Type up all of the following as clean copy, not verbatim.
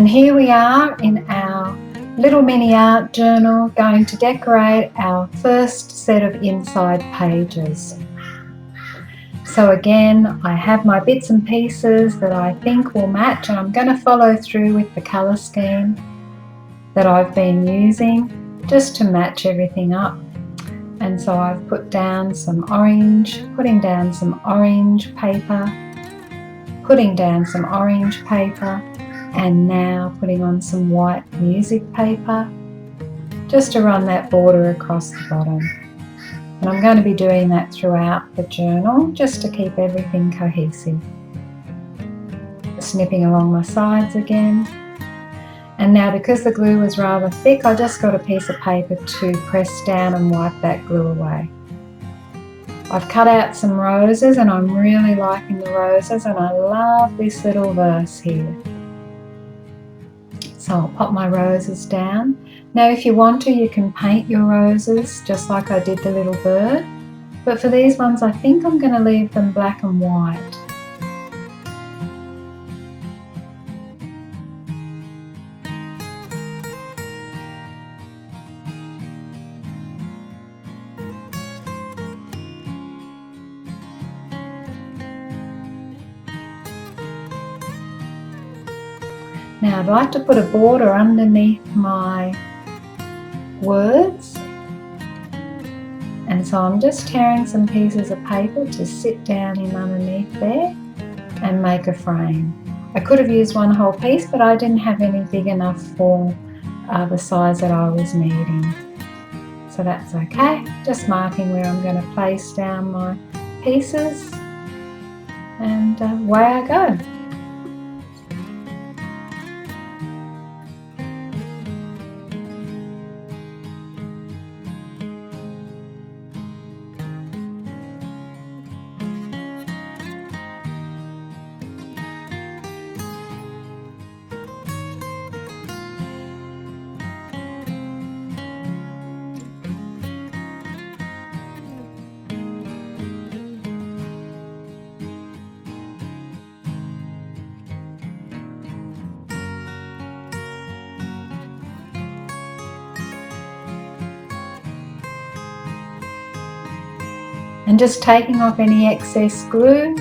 And here we are in our little mini art journal, going to decorate our first set of inside pages. So again, I have my bits and pieces that I think will match, and I'm going to follow through with the colour scheme that I've been using just to match everything up. And so I've put down some orange, putting down some orange paper, putting down some orange paper, and now putting on some white music paper just to run that border across the bottom. And I'm going to be doing that throughout the journal just to keep everything cohesive. Snipping along my sides again. And now, because the glue was rather thick, I just got a piece of paper to press down and wipe that glue away. I've cut out some roses, and I'm really liking the roses, and I love this little verse here. So I'll pop my roses down. Now if you want to, you can paint your roses just like I did the little bird, but for these ones I think I'm going to leave them black and white. Now I'd like to put a border underneath my words, and so I'm just tearing some pieces of paper to sit down in underneath there and make a frame. I could have used one whole piece, but I didn't have any big enough for the size that I was needing. So that's okay, just marking where I'm going to place down my pieces, and away I go. And just taking off any excess glue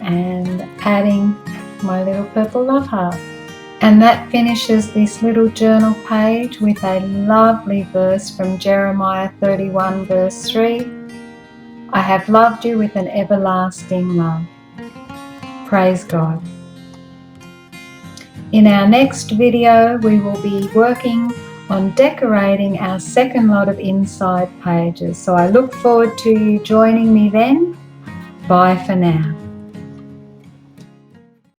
and adding my little purple love heart. And that finishes this little journal page with a lovely verse from Jeremiah 31 verse 3. I have loved you with an everlasting love. Praise God. In our next video, we will be working on decorating our second lot of inside pages. So I look forward to you joining me then. Bye for now.